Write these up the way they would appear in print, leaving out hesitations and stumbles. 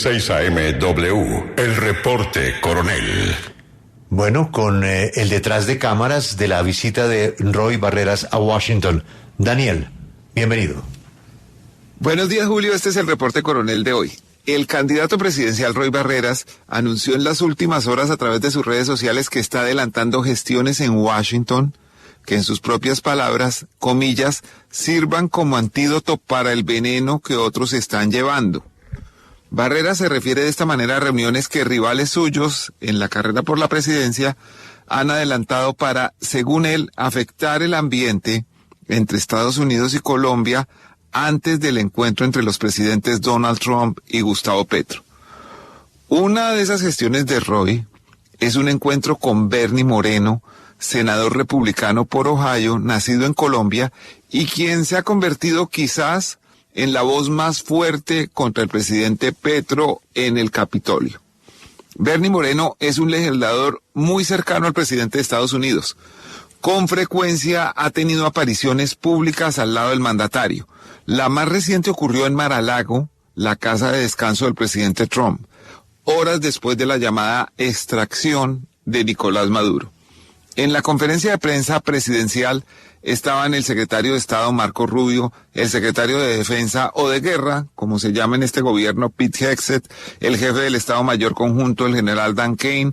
6 AM-W, el reporte coronel. Bueno, con el detrás de cámaras de la visita de Roy Barreras a Washington. Daniel, bienvenido. Buenos días, Julio. Este es el reporte coronel de hoy. El candidato presidencial Roy Barreras anunció en las últimas horas a través de sus redes sociales que está adelantando gestiones en Washington que, en sus propias palabras, comillas, sirvan como antídoto para el veneno que otros están llevando. Barreras se refiere de esta manera a reuniones que rivales suyos en la carrera por la presidencia han adelantado para, según él, afectar el ambiente entre Estados Unidos y Colombia antes del encuentro entre los presidentes Donald Trump y Gustavo Petro. Una de esas gestiones de Roy es un encuentro con Bernie Moreno, senador republicano por Ohio, nacido en Colombia, y quien se ha convertido quizás en la voz más fuerte contra el presidente Petro en el Capitolio. Bernie Moreno es un legislador muy cercano al presidente de Estados Unidos. Con frecuencia ha tenido apariciones públicas al lado del mandatario. La más reciente ocurrió en Mar-a-Lago, la casa de descanso del presidente Trump, horas después de la llamada extracción de Nicolás Maduro. En la conferencia de prensa presidencial estaban el secretario de Estado Marco Rubio, el secretario de Defensa o de Guerra, como se llama en este gobierno, Pete Hegseth, el jefe del Estado Mayor Conjunto, el general Dan Kane,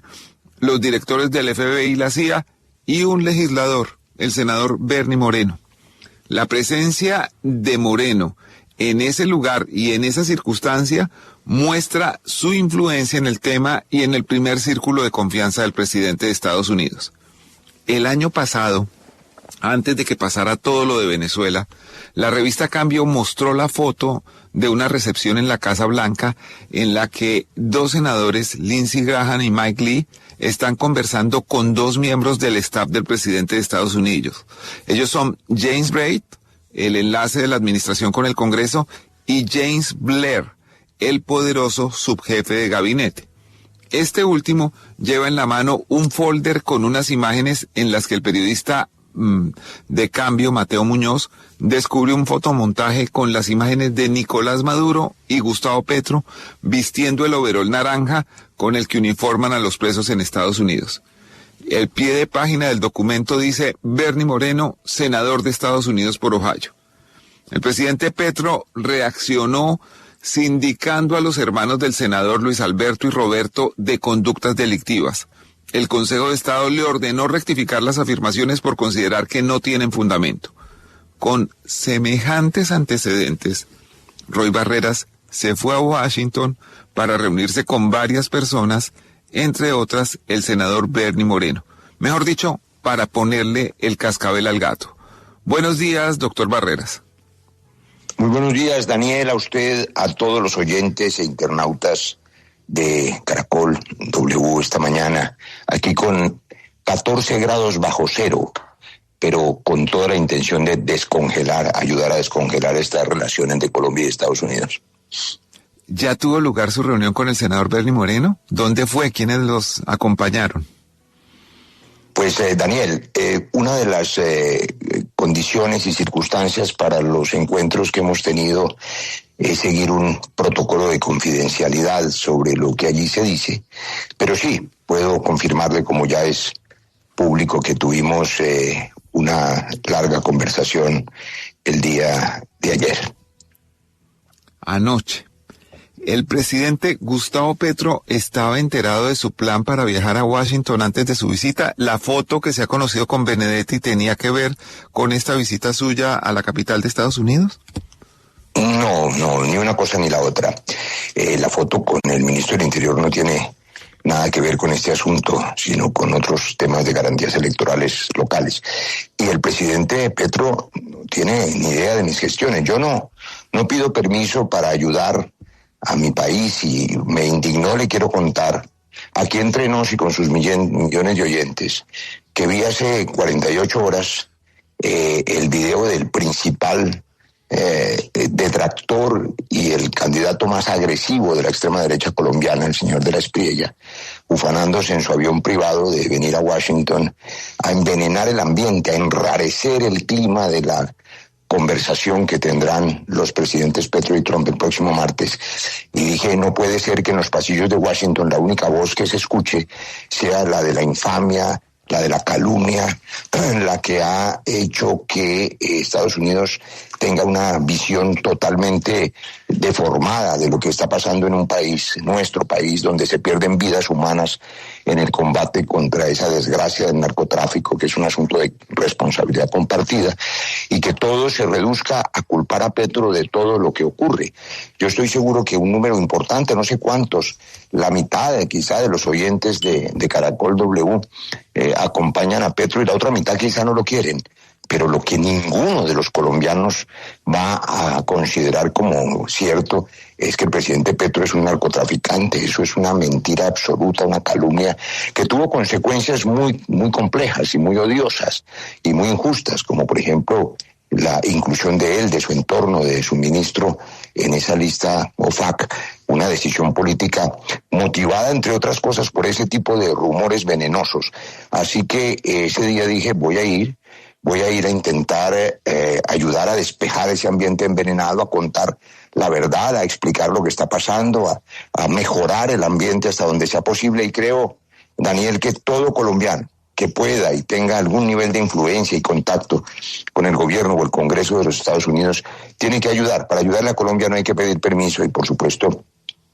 los directores del FBI y la CIA y un legislador, el senador Bernie Moreno. La presencia de Moreno en ese lugar y en esa circunstancia muestra su influencia en el tema y en el primer círculo de confianza del presidente de Estados Unidos. El año pasado, antes de que pasara todo lo de Venezuela, la revista Cambio mostró la foto de una recepción en la Casa Blanca en la que dos senadores, Lindsey Graham y Mike Lee, están conversando con dos miembros del staff del presidente de Estados Unidos. Ellos son James Braid, el enlace de la administración con el Congreso, y James Blair, el poderoso subjefe de gabinete. Este último lleva en la mano un folder con unas imágenes en las que el periodista de Cambio, Mateo Muñoz, descubrió un fotomontaje con las imágenes de Nicolás Maduro y Gustavo Petro vistiendo el overol naranja con el que uniforman a los presos en Estados Unidos. El pie de página del documento dice Bernie Moreno, senador de Estados Unidos por Ohio. El presidente Petro reaccionó sindicando a los hermanos del senador Luis Alberto y Roberto de conductas delictivas. El Consejo de Estado le ordenó rectificar las afirmaciones por considerar que no tienen fundamento. Con semejantes antecedentes, Roy Barreras se fue a Washington para reunirse con varias personas, entre otras el senador Bernie Moreno. Mejor dicho, para ponerle el cascabel al gato. Buenos días, doctor Barreras. Muy buenos días, Daniel, a usted, a todos los oyentes e internautas de Caracol W esta mañana, aquí con 14 grados bajo cero, pero con toda la intención de ayudar a descongelar esta relación entre Colombia y Estados Unidos. ¿Ya tuvo lugar su reunión con el senador Bernie Moreno? ¿Dónde fue? ¿Quiénes los acompañaron? Pues Daniel, una de las condiciones y circunstancias para los encuentros que hemos tenido es seguir un protocolo de confidencialidad sobre lo que allí se dice, pero sí, puedo confirmarle, como ya es público, que tuvimos una larga conversación el día de ayer. Anoche. El presidente Gustavo Petro estaba enterado de su plan para viajar a Washington antes de su visita. ¿La foto que se ha conocido con Benedetti tenía que ver con esta visita suya a la capital de Estados Unidos? No, ni una cosa ni la otra. La foto con el ministro del Interior no tiene nada que ver con este asunto, sino con otros temas de garantías electorales locales. Y el presidente Petro no tiene ni idea de mis gestiones. Yo no pido permiso para ayudar a mi país y me indignó, le quiero contar, aquí entre nos y con sus millones de oyentes, que vi hace 48 horas el video del principal detractor y el candidato más agresivo de la extrema derecha colombiana, el señor de la Espriella, ufanándose en su avión privado de venir a Washington a envenenar el ambiente, a enrarecer el clima de la conversación que tendrán los presidentes Petro y Trump el próximo martes, y dije, no puede ser que en los pasillos de Washington la única voz que se escuche sea la de la infamia, la de la calumnia, la que ha hecho que Estados Unidos tenga una visión totalmente deformada de lo que está pasando en un país, nuestro país, donde se pierden vidas humanas en el combate contra esa desgracia del narcotráfico, que es un asunto de responsabilidad compartida, y que todo se reduzca a culpar a Petro de todo lo que ocurre. Yo estoy seguro que un número importante, no sé cuántos, la mitad quizá de los oyentes de Caracol W acompañan a Petro, y la otra mitad quizá no lo quieren. Pero lo que ninguno de los colombianos va a considerar como cierto es que el presidente Petro es un narcotraficante. Eso es una mentira absoluta, una calumnia que tuvo consecuencias muy, muy complejas y muy odiosas y muy injustas, como por ejemplo la inclusión de él, de su entorno, de su ministro en esa lista OFAC, una decisión política motivada, entre otras cosas, por ese tipo de rumores venenosos. Así que ese día dije, voy a ir a intentar ayudar a despejar ese ambiente envenenado, a contar la verdad, a explicar lo que está pasando, a mejorar el ambiente hasta donde sea posible. Y creo, Daniel, que todo colombiano que pueda y tenga algún nivel de influencia y contacto con el gobierno o el Congreso de los Estados Unidos tiene que ayudar. Para ayudarle a Colombia no hay que pedir permiso, y por supuesto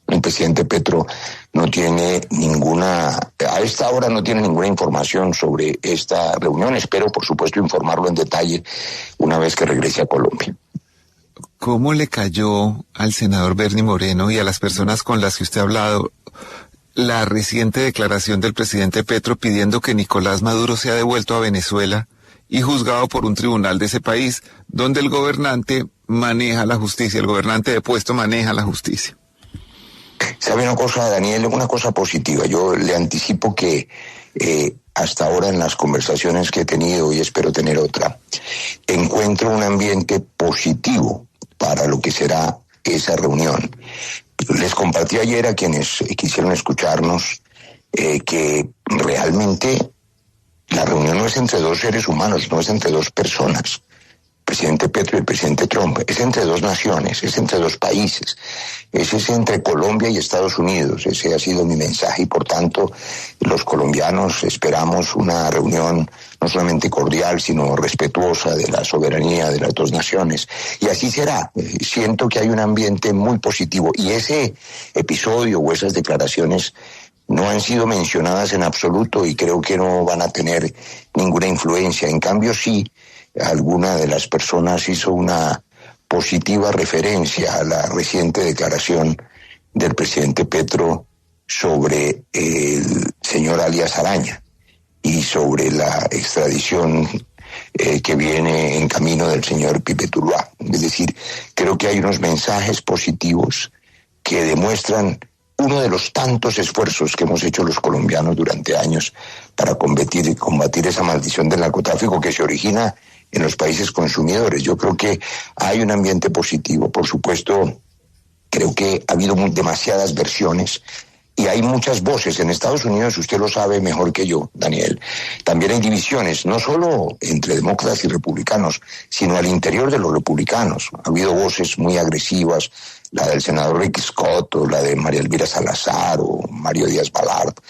el presidente Petro no tiene a esta hora no tiene ninguna información sobre esta reunión. Espero, por supuesto, informarlo en detalle una vez que regrese a Colombia. ¿Cómo le cayó al senador Bernie Moreno y a las personas con las que usted ha hablado la reciente declaración del presidente Petro pidiendo que Nicolás Maduro sea devuelto a Venezuela y juzgado por un tribunal de ese país, donde el gobernante maneja la justicia, el gobernante de puesto maneja la justicia? ¿Sabe una cosa, Daniel? Una cosa positiva. Yo le anticipo que hasta ahora en las conversaciones que he tenido, y espero tener otra, encuentro un ambiente positivo para lo que será esa reunión. Les compartí ayer a quienes quisieron escucharnos que realmente la reunión no es entre dos seres humanos, no es entre dos personas. El presidente Petro y el presidente Trump, es entre dos naciones, es entre dos países, es entre Colombia y Estados Unidos. Ese ha sido mi mensaje, y por tanto los colombianos esperamos una reunión no solamente cordial, sino respetuosa de la soberanía de las dos naciones, y así será. Siento que hay un ambiente muy positivo, y ese episodio o esas declaraciones no han sido mencionadas en absoluto, y creo que no van a tener ninguna influencia. En cambio, sí, alguna de las personas hizo una positiva referencia a la reciente declaración del presidente Petro sobre el señor alias Araña y sobre la extradición que viene en camino del señor Pipe Tuluá. Es decir, creo que hay unos mensajes positivos que demuestran uno de los tantos esfuerzos que hemos hecho los colombianos durante años para combatir esa maldición del narcotráfico que se origina en los países consumidores. Yo creo que hay un ambiente positivo. Por supuesto, creo que ha habido demasiadas versiones y hay muchas voces. En Estados Unidos, usted lo sabe mejor que yo, Daniel, también hay divisiones, no solo entre demócratas y republicanos, sino al interior de los republicanos. Ha habido voces muy agresivas, la del senador Rick Scott, o la de María Elvira Salazar, o Mario Díaz Balart,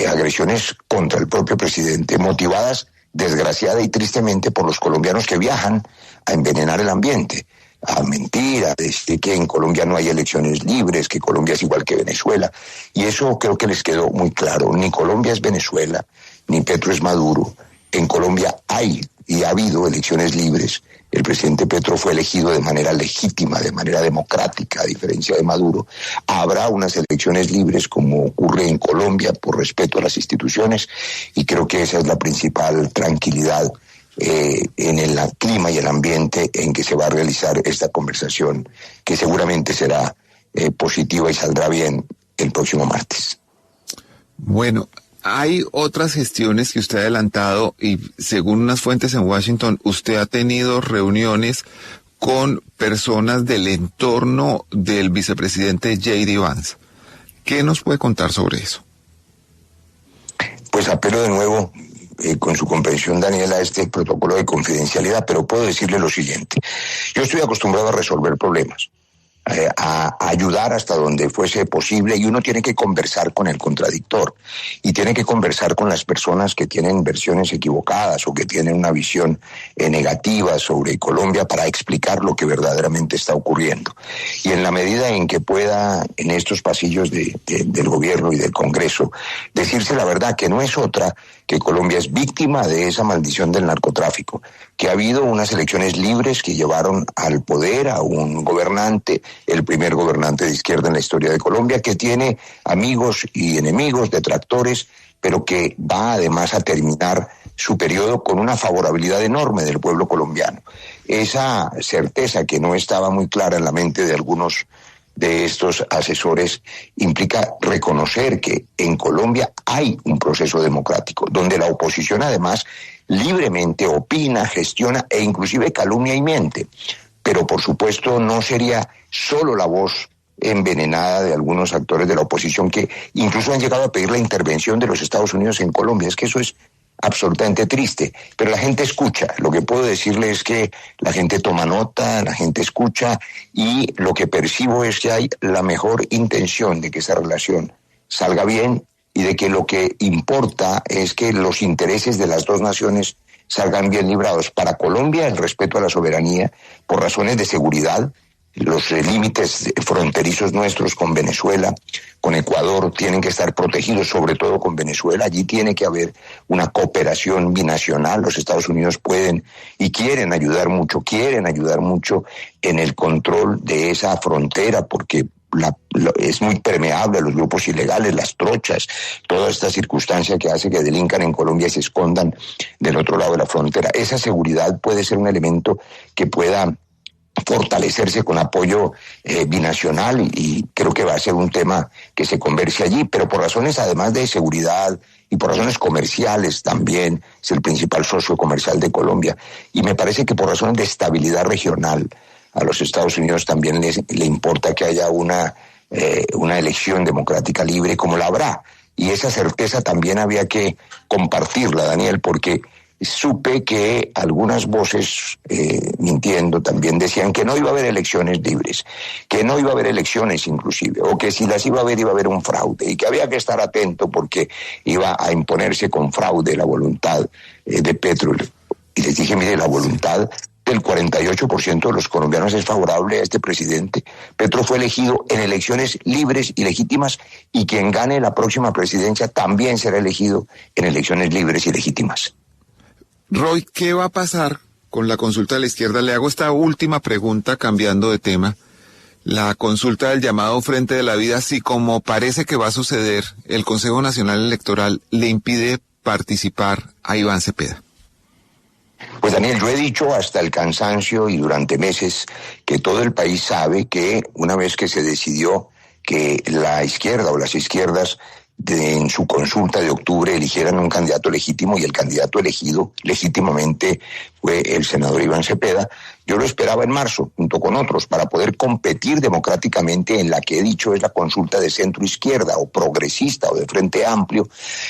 agresiones contra el propio presidente, motivadas desgraciada y tristemente por los colombianos que viajan a envenenar el ambiente, a mentir, a decir que en Colombia no hay elecciones libres, que Colombia es igual que Venezuela, y eso creo que les quedó muy claro. Ni Colombia es Venezuela, ni Petro es Maduro. En Colombia hay y ha habido elecciones libres. El presidente Petro fue elegido de manera legítima, de manera democrática, a diferencia de Maduro. Habrá unas elecciones libres como ocurre en Colombia por respeto a las instituciones, y creo que esa es la principal tranquilidad en el clima y el ambiente en que se va a realizar esta conversación, que seguramente será positiva y saldrá bien el próximo martes. Bueno, hay otras gestiones que usted ha adelantado, y según unas fuentes en Washington, usted ha tenido reuniones con personas del entorno del vicepresidente J.D. Vance. ¿Qué nos puede contar sobre eso? Pues apelo de nuevo, con su comprensión, Daniel, a este protocolo de confidencialidad, pero puedo decirle lo siguiente. Yo estoy acostumbrado a resolver problemas, a ayudar hasta donde fuese posible, y uno tiene que conversar con el contradictor y tiene que conversar con las personas que tienen versiones equivocadas o que tienen una visión negativa sobre Colombia para explicar lo que verdaderamente está ocurriendo. Y en la medida en que pueda, en estos pasillos del gobierno y del Congreso, decirse la verdad, que no es otra que Colombia es víctima de esa maldición del narcotráfico, que ha habido unas elecciones libres que llevaron al poder a un gobernante, el primer gobernante de izquierda en la historia de Colombia, que tiene amigos y enemigos, detractores, pero que va además a terminar su periodo con una favorabilidad enorme del pueblo colombiano. Esa certeza que no estaba muy clara en la mente de algunos de estos asesores implica reconocer que en Colombia hay un proceso democrático, donde la oposición además libremente opina, gestiona e inclusive calumnia y miente. Pero por supuesto no sería solo la voz envenenada de algunos actores de la oposición que incluso han llegado a pedir la intervención de los Estados Unidos en Colombia. Es que eso es absolutamente triste, pero la gente escucha. Lo que puedo decirle es que la gente toma nota, la gente escucha, y lo que percibo es que hay la mejor intención de que esa relación salga bien y de que lo que importa es que los intereses de las dos naciones salgan bien librados. Para Colombia, el respeto a la soberanía por razones de seguridad, los límites fronterizos nuestros con Venezuela, con Ecuador, tienen que estar protegidos, sobre todo con Venezuela. Allí tiene que haber una cooperación binacional. Los Estados Unidos pueden y quieren ayudar mucho en el control de esa frontera, porque es muy permeable a los grupos ilegales, las trochas, toda esta circunstancia que hace que delincan en Colombia y se escondan del otro lado de la frontera. Esa seguridad puede ser un elemento que pueda fortalecerse con apoyo binacional, y creo que va a ser un tema que se converse allí, pero por razones además de seguridad y por razones comerciales también. Es el principal socio comercial de Colombia, y me parece que por razones de estabilidad regional a los Estados Unidos también le importa que haya una elección democrática libre, como la habrá, y esa certeza también había que compartirla, Daniel, porque supe que algunas voces, mintiendo, también decían que no iba a haber elecciones libres, que no iba a haber elecciones inclusive, o que si las iba a haber un fraude, y que había que estar atento porque iba a imponerse con fraude la voluntad de Petro. Y les dije, mire, la voluntad del 48% de los colombianos es favorable a este presidente. Petro fue elegido en elecciones libres y legítimas, y quien gane la próxima presidencia también será elegido en elecciones libres y legítimas. Roy, ¿qué va a pasar con la consulta de la izquierda? Le hago esta última pregunta cambiando de tema. La consulta del llamado Frente de la Vida, si como parece que va a suceder, el Consejo Nacional Electoral le impide participar a Iván Cepeda. Pues Daniel, yo he dicho hasta el cansancio y durante meses que todo el país sabe que una vez que se decidió que la izquierda o las izquierdas en su consulta de octubre eligieran un candidato legítimo, y el candidato elegido legítimamente fue el senador Iván Cepeda, yo lo esperaba en marzo, junto con otros, para poder competir democráticamente en la que he dicho es la consulta de centro-izquierda o progresista o de Frente Amplio,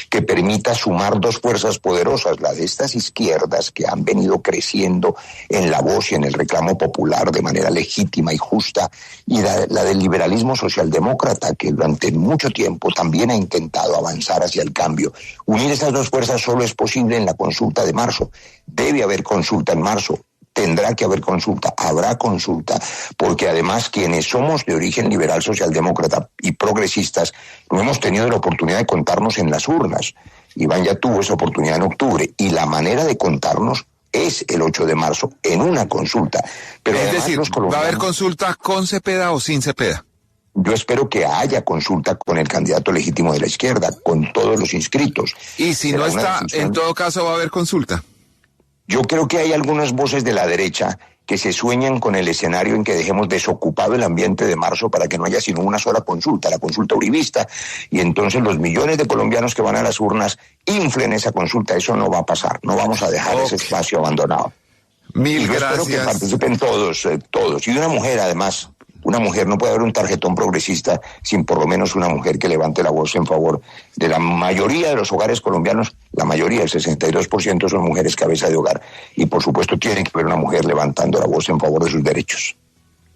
que permita sumar dos fuerzas poderosas, la de estas izquierdas que han venido creciendo en la voz y en el reclamo popular de manera legítima y justa, y la del liberalismo socialdemócrata, que durante mucho tiempo también ha intentado avanzar hacia el cambio. Unir esas dos fuerzas solo es posible en la consulta de marzo. Debe haber consulta en marzo. Tendrá que haber consulta, habrá consulta, porque además quienes somos de origen liberal, socialdemócrata y progresistas no hemos tenido la oportunidad de contarnos en las urnas. Iván ya tuvo esa oportunidad en octubre, y la manera de contarnos es el 8 de marzo en una consulta. Pero es decir, ¿va a haber consulta con Cepeda o sin Cepeda? Yo espero que haya consulta con el candidato legítimo de la izquierda, con todos los inscritos. Y si no está, en todo caso va a haber consulta. Yo creo que hay algunas voces de la derecha que se sueñan con el escenario en que dejemos desocupado el ambiente de marzo para que no haya sino una sola consulta, la consulta uribista, y entonces los millones de colombianos que van a las urnas inflen esa consulta. Eso no va a pasar, no vamos a dejar ese espacio abandonado. Mil gracias. Espero que participen todos, y una mujer además, Una mujer, no puede haber un tarjetón progresista sin por lo menos una mujer que levante la voz en favor de la mayoría de los hogares colombianos. La mayoría, el 62% son mujeres cabeza de hogar. Y por supuesto tiene que haber una mujer levantando la voz en favor de sus derechos.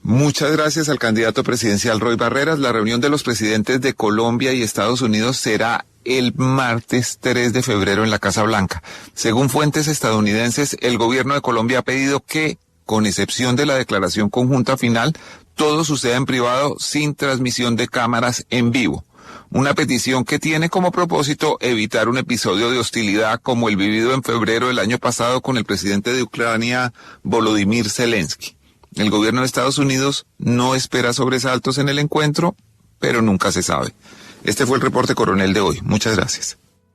Muchas gracias al candidato presidencial Roy Barreras. La reunión de los presidentes de Colombia y Estados Unidos será el martes 3 de febrero en la Casa Blanca. Según fuentes estadounidenses, el gobierno de Colombia ha pedido que, con excepción de la declaración conjunta final, todo suceda en privado sin transmisión de cámaras en vivo. Una petición que tiene como propósito evitar un episodio de hostilidad como el vivido en febrero del año pasado con el presidente de Ucrania, Volodymyr Zelensky. El gobierno de Estados Unidos no espera sobresaltos en el encuentro, pero nunca se sabe. Este fue el reporte coronel de hoy. Muchas gracias.